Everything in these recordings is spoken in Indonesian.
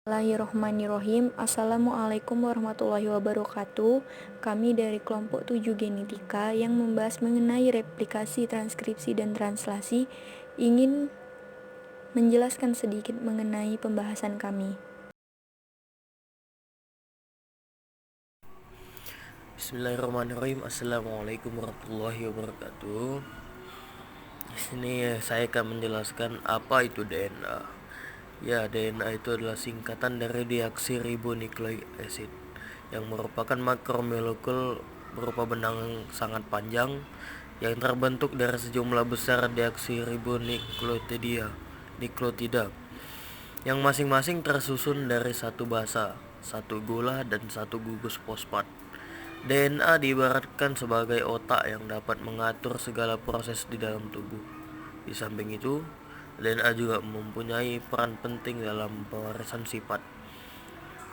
Bismillahirrohmanirrohim. Assalamualaikum warahmatullahi wabarakatuh. Kami dari kelompok 7 Genetika yang membahas mengenai replikasi, transkripsi, dan translasi ingin menjelaskan sedikit mengenai pembahasan kami. Bismillahirrahmanirrahim. Assalamualaikum warahmatullahi wabarakatuh. Di sini saya akan menjelaskan apa itu DNA. Ya, DNA itu adalah singkatan dari deoksiribonukleik acid yang merupakan makromolekul berupa benang yang sangat panjang yang terbentuk dari sejumlah besar deoksiribonukleotida yang masing-masing tersusun dari satu basa, satu gula, dan satu gugus fosfat. DNA diibaratkan sebagai otak yang dapat mengatur segala proses di dalam tubuh. Di samping itu, DNA juga mempunyai peran penting dalam pewarisan sifat,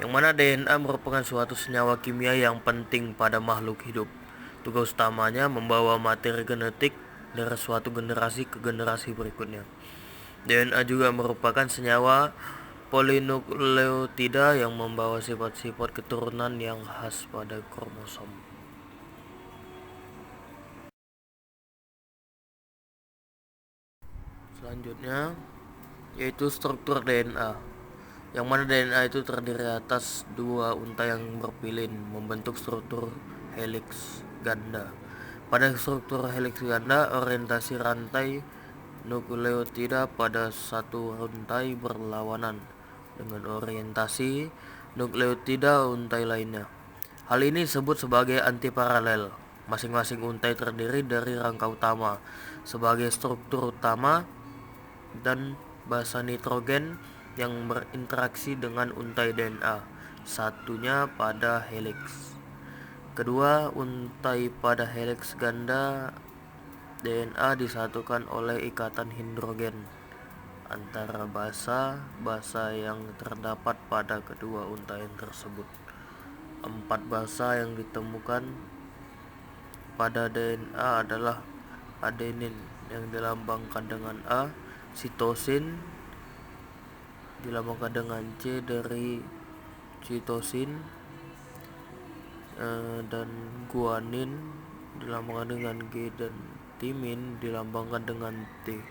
yang mana DNA merupakan suatu senyawa kimia yang penting pada makhluk hidup. Tugas utamanya membawa materi genetik dari suatu generasi ke generasi berikutnya. DNA juga merupakan senyawa polinukleotida yang membawa sifat-sifat keturunan yang khas pada kromosom. Selanjutnya yaitu struktur DNA, yang mana DNA itu terdiri atas dua untai yang berpilin membentuk struktur helix ganda. Pada struktur helix ganda, orientasi rantai nukleotida pada satu untai berlawanan dengan orientasi nukleotida untai lainnya. Hal ini disebut sebagai antiparalel. Masing-masing untai terdiri dari rangka utama sebagai struktur utama dan basa nitrogen yang berinteraksi dengan untai DNA satunya pada helix. Kedua untai pada helix ganda DNA disatukan oleh ikatan hidrogen antara basa yang terdapat pada kedua untai tersebut. 4 basa yang ditemukan pada DNA adalah adenin yang dilambangkan dengan A, sitosin dilambangkan dengan C dari sitosin, dan guanin dilambangkan dengan G, dan timin dilambangkan dengan T.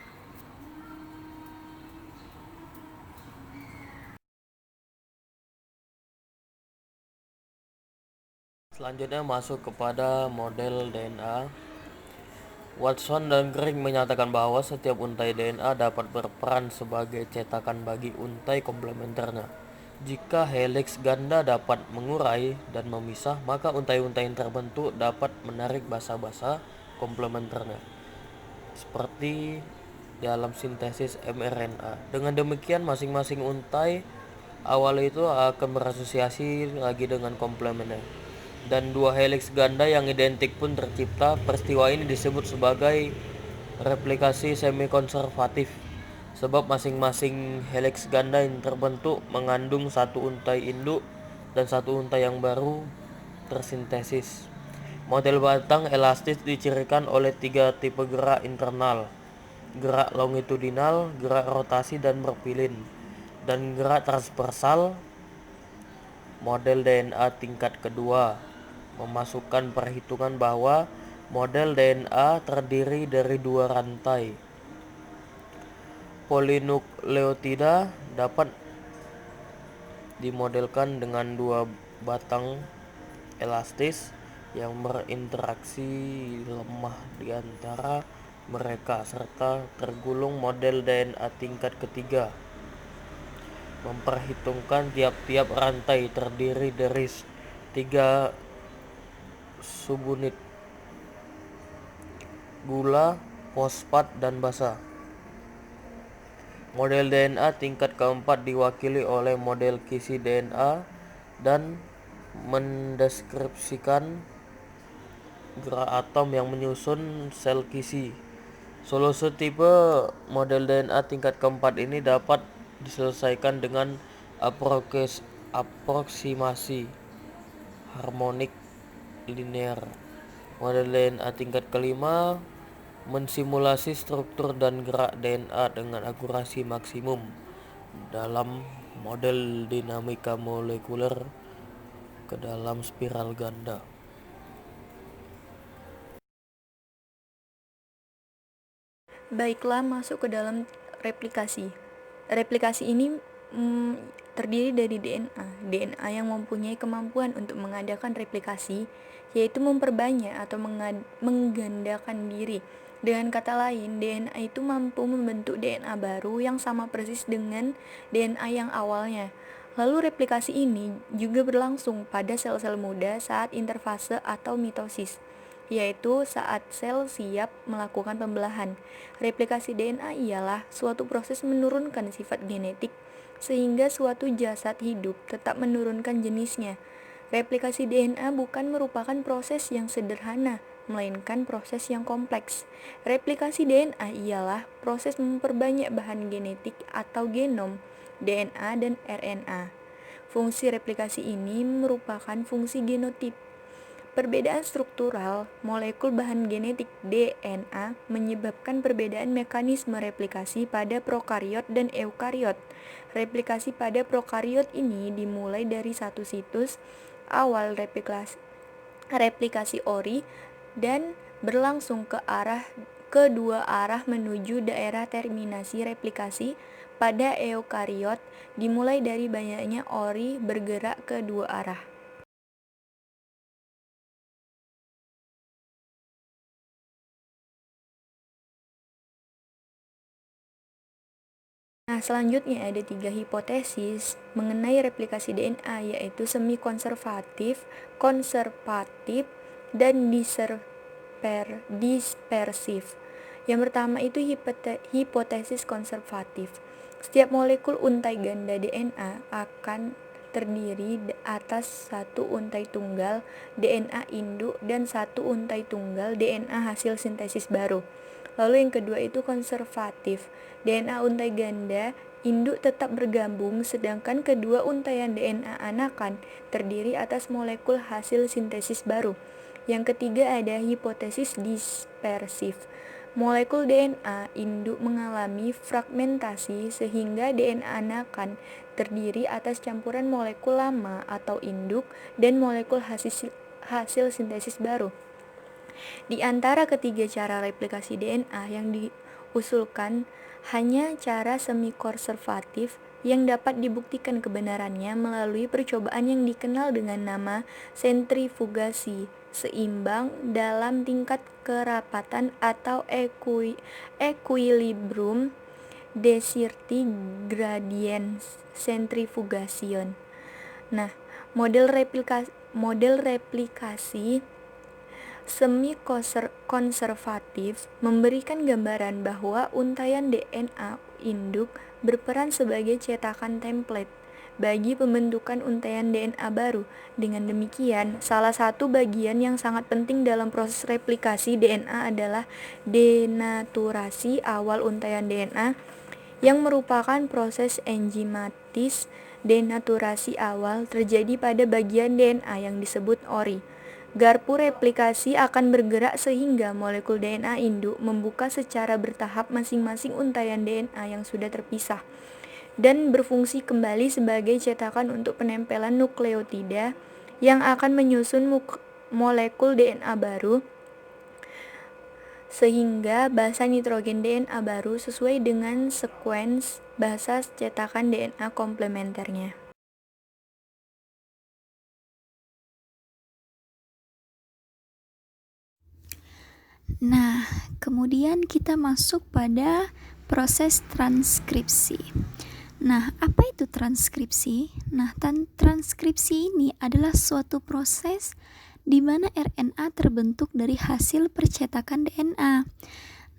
Selanjutnya masuk kepada model DNA. Watson dan Crick menyatakan bahwa setiap untai DNA dapat berperan sebagai cetakan bagi untai komplementernya. Jika helix ganda dapat mengurai dan memisah, maka untai-untai yang terbentuk dapat menarik basa-basa komplementernya, seperti dalam sintesis mRNA. Dengan demikian, masing-masing untai awal itu akan berasosiasi lagi dengan komplemennya, dan dua helix ganda yang identik pun tercipta. Peristiwa ini disebut sebagai replikasi semi-konservatif, sebab masing-masing helix ganda yang terbentuk mengandung satu untai induk dan satu untai yang baru tersintesis. Model batang elastis dicirikan oleh 3 tipe gerak internal: gerak longitudinal, gerak rotasi dan berpilin, dan gerak transversal. Model DNA tingkat kedua memasukkan perhitungan bahwa model DNA terdiri dari 2 rantai polinukleotida dapat dimodelkan dengan 2 batang elastis yang berinteraksi lemah di antara mereka, serta tergulung. Model DNA tingkat ketiga memperhitungkan tiap-tiap rantai terdiri dari 3 subunit: gula, fosfat, dan basa. Model DNA tingkat keempat diwakili oleh model kisi DNA dan mendeskripsikan gerak atom yang menyusun sel kisi. Solusi tipe model DNA tingkat keempat ini dapat diselesaikan dengan aproksimasi harmonik linear. Model DNA tingkat kelima mensimulasi struktur dan gerak DNA dengan akurasi maksimum dalam model dinamika molekuler ke dalam spiral ganda. Baiklah, masuk ke dalam replikasi. Replikasi ini terdiri dari DNA. DNA yang mempunyai kemampuan untuk mengadakan replikasi, yaitu memperbanyak atau menggandakan diri. Dengan kata lain, DNA itu mampu membentuk DNA baru yang sama persis dengan DNA yang awalnya. Lalu replikasi ini juga berlangsung pada sel-sel muda saat interfase atau mitosis, yaitu saat sel siap melakukan pembelahan. Replikasi DNA ialah suatu proses menurunkan sifat genetik sehingga suatu jasad hidup tetap menurunkan jenisnya. Replikasi DNA bukan merupakan proses yang sederhana, melainkan proses yang kompleks. Replikasi DNA ialah proses memperbanyak bahan genetik atau genom, DNA dan RNA. Fungsi replikasi ini merupakan fungsi genotip. Perbedaan struktural molekul bahan genetik DNA menyebabkan perbedaan mekanisme replikasi pada prokariot dan eukariot. Replikasi pada prokariot ini dimulai dari satu situs awal replikasi ori dan berlangsung kedua arah menuju daerah terminasi replikasi pada eukariot dimulai dari banyaknya ori bergerak ke dua arah. Nah, selanjutnya ada 3 hipotesis mengenai replikasi DNA, yaitu semi-konservatif, konservatif, dan dispersif. Yang pertama itu hipotesis konservatif. Setiap molekul untai ganda DNA akan terdiri atas satu untai tunggal DNA induk dan satu untai tunggal DNA hasil sintesis baru. Lalu yang kedua itu konservatif. DNA untai ganda induk tetap bergabung, sedangkan kedua untaian DNA anakan terdiri atas molekul hasil sintesis baru. Yang ketiga ada hipotesis dispersif. Molekul DNA induk mengalami fragmentasi sehingga DNA anakan terdiri atas campuran molekul lama atau induk dan molekul hasil sintesis baru. Di antara ketiga cara replikasi DNA yang diusulkan, hanya cara semi-konservatif yang dapat dibuktikan kebenarannya melalui percobaan yang dikenal dengan nama sentrifugasi seimbang dalam tingkat kerapatan atau equilibrium Desirti gradient centrifugation. Nah, model replikasi semi-konservatif memberikan gambaran bahwa untaian DNA induk berperan sebagai cetakan template bagi pembentukan untaian DNA baru. Dengan demikian, salah satu bagian yang sangat penting dalam proses replikasi DNA adalah denaturasi awal untaian DNA, yang merupakan proses enzimatis. Denaturasi awal terjadi pada bagian DNA yang disebut ori. Garpu replikasi akan bergerak sehingga molekul DNA induk membuka secara bertahap masing-masing untaian DNA yang sudah terpisah dan berfungsi kembali sebagai cetakan untuk penempelan nukleotida yang akan menyusun molekul DNA baru sehingga basa nitrogen DNA baru sesuai dengan sekuens basa cetakan DNA komplementernya. Nah, kemudian kita masuk pada proses transkripsi. Nah, apa itu transkripsi? Nah, transkripsi ini adalah suatu proses di mana RNA terbentuk dari hasil percetakan DNA.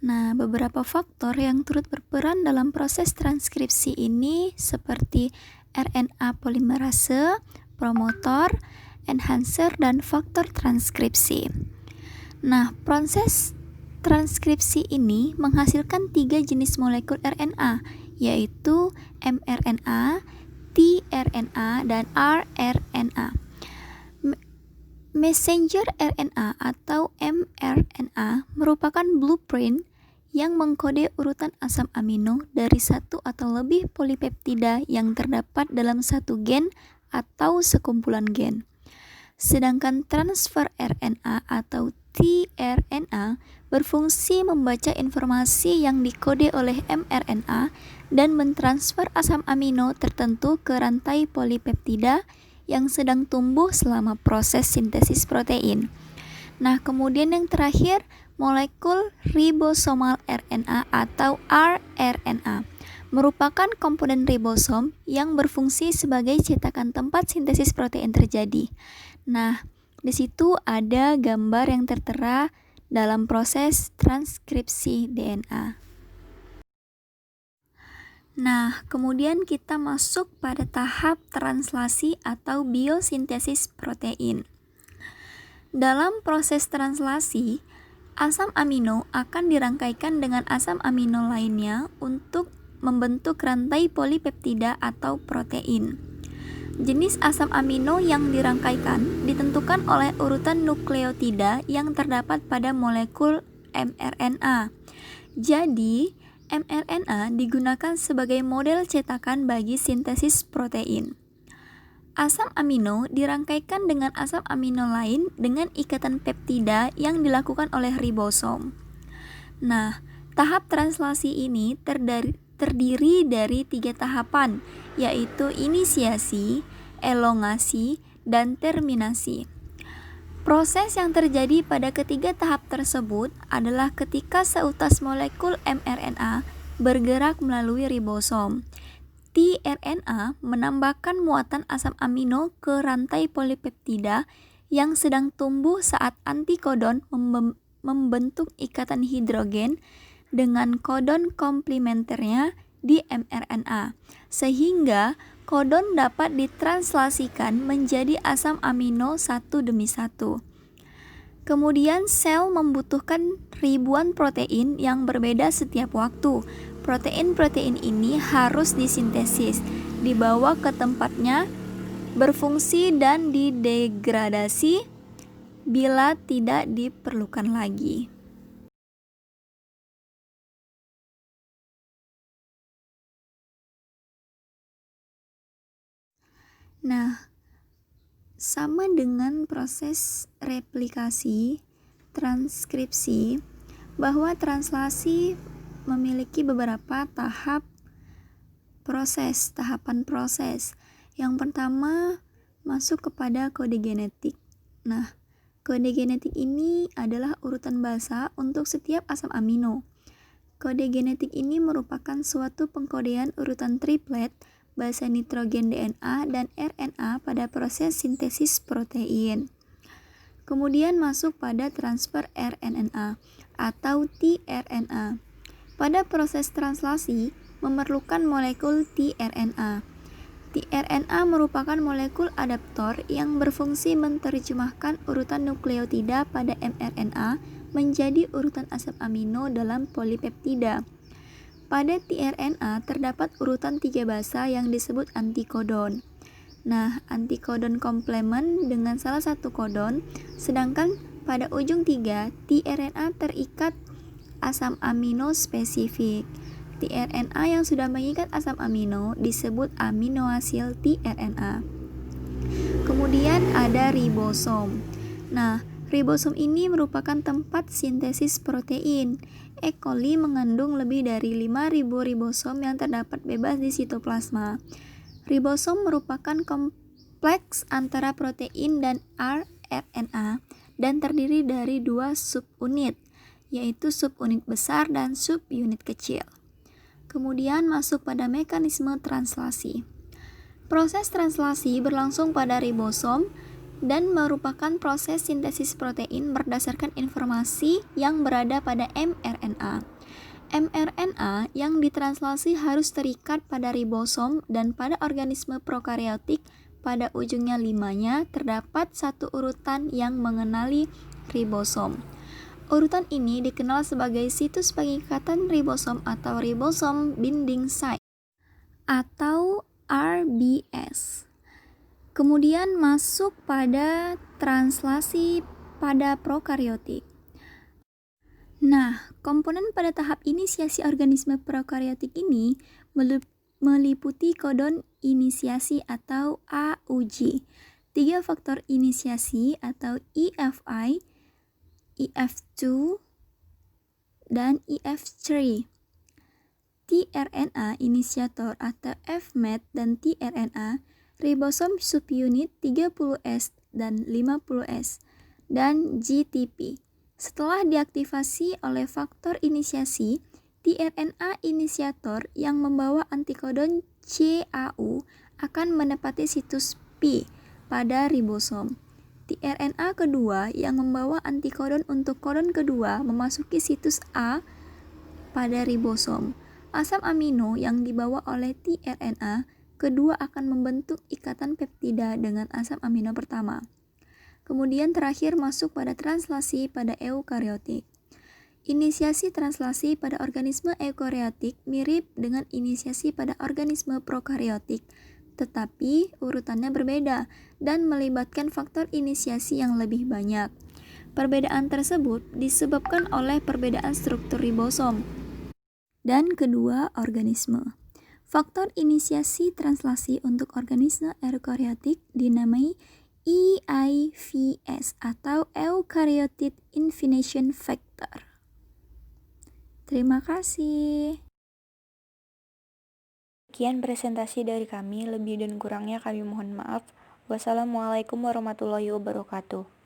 Nah, beberapa faktor yang turut berperan dalam proses transkripsi ini seperti RNA polimerase, promotor, enhancer, dan faktor transkripsi. Nah, proses transkripsi ini menghasilkan 3 jenis molekul RNA, yaitu mRNA, tRNA, dan rRNA. Messenger RNA atau mRNA merupakan blueprint yang mengkode urutan asam amino dari satu atau lebih polipeptida yang terdapat dalam satu gen atau sekumpulan gen. Sedangkan transfer RNA atau tRNA berfungsi membaca informasi yang dikode oleh mRNA dan mentransfer asam amino tertentu ke rantai polipeptida yang sedang tumbuh selama proses sintesis protein. Nah, kemudian yang terakhir, molekul ribosomal RNA atau rRNA merupakan komponen ribosom yang berfungsi sebagai cetakan tempat sintesis protein terjadi. Nah, di situ ada gambar yang tertera dalam proses transkripsi DNA. Nah, kemudian kita masuk pada tahap translasi atau biosintesis protein. Dalam proses translasi, asam amino akan dirangkaikan dengan asam amino lainnya untuk membentuk rantai polipeptida atau protein. Jenis asam amino yang dirangkaikan ditentukan oleh urutan nukleotida yang terdapat pada molekul mRNA. Jadi, mRNA digunakan sebagai model cetakan bagi sintesis protein. Asam amino dirangkaikan dengan asam amino lain dengan ikatan peptida yang dilakukan oleh ribosom. Nah, tahap translasi ini terdiri dari 3 tahapan, yaitu inisiasi, elongasi, dan terminasi. Proses yang terjadi pada ketiga tahap tersebut adalah ketika seutas molekul mRNA bergerak melalui ribosom. tRNA menambahkan muatan asam amino ke rantai polipeptida yang sedang tumbuh saat antikodon membentuk ikatan hidrogen dengan kodon komplementernya di mRNA, sehingga kodon dapat ditranslasikan menjadi asam amino satu demi satu. Kemudian sel membutuhkan ribuan protein yang berbeda setiap waktu. Protein-protein ini harus disintesis, dibawa ke tempatnya, berfungsi dan didegradasi bila tidak diperlukan lagi. Nah, sama dengan proses replikasi, transkripsi, bahwa translasi memiliki beberapa tahapan proses. Yang pertama, masuk kepada kode genetik. Nah, kode genetik ini adalah urutan basa untuk setiap asam amino. Kode genetik ini merupakan suatu pengkodean urutan triplet basa nitrogen DNA dan RNA pada proses sintesis protein. Kemudian masuk pada transfer RNA atau tRNA. Pada proses translasi memerlukan molekul tRNA. tRNA merupakan molekul adaptor yang berfungsi menerjemahkan urutan nukleotida pada mRNA menjadi urutan asam amino dalam polipeptida. Pada tRNA terdapat urutan 3 basa yang disebut antikodon. Nah, antikodon komplement dengan salah satu kodon, sedangkan pada ujung 3 tRNA terikat asam amino spesifik. tRNA yang sudah mengikat asam amino disebut aminoasil tRNA. Kemudian ada ribosom. Nah, ribosom ini merupakan tempat sintesis protein. E. coli mengandung lebih dari 5.000 ribosom yang terdapat bebas di sitoplasma. Ribosom merupakan kompleks antara protein dan rRNA dan terdiri dari 2 subunit, yaitu subunit besar dan subunit kecil. Kemudian masuk pada mekanisme translasi. Proses translasi berlangsung pada ribosom dan merupakan proses sintesis protein berdasarkan informasi yang berada pada mRNA. mRNA yang ditranslasi harus terikat pada ribosom dan pada organisme prokariotik pada ujungnya 5-nya terdapat satu urutan yang mengenali ribosom. Urutan ini dikenal sebagai situs pengikatan ribosom atau ribosome binding site atau RBS. Kemudian masuk pada translasi pada prokariotik. Nah, komponen pada tahap inisiasi organisme prokariotik ini meliputi kodon inisiasi atau AUG, 3 faktor inisiasi atau EFI, EF2, dan EF3, tRNA inisiator atau fMet dan tRNA, ribosom subunit 30S dan 50S, dan GTP. Setelah diaktifasi oleh faktor inisiasi, tRNA inisiator yang membawa antikodon CAU akan menepati situs P pada ribosom. tRNA kedua yang membawa antikodon untuk kodon kedua memasuki situs A pada ribosom. Asam amino yang dibawa oleh tRNA kedua akan membentuk ikatan peptida dengan asam amino pertama. Kemudian terakhir masuk pada translasi pada eukariotik. Inisiasi translasi pada organisme eukariotik mirip dengan inisiasi pada organisme prokariotik, tetapi urutannya berbeda dan melibatkan faktor inisiasi yang lebih banyak. Perbedaan tersebut disebabkan oleh perbedaan struktur ribosom dan kedua organisme. Faktor inisiasi translasi untuk organisme eukariotik dinamai EIVS atau Eukaryotic Infination Factor. Terima kasih. Sekian presentasi dari kami, lebih dan kurangnya kami mohon maaf. Wassalamualaikum warahmatullahi wabarakatuh.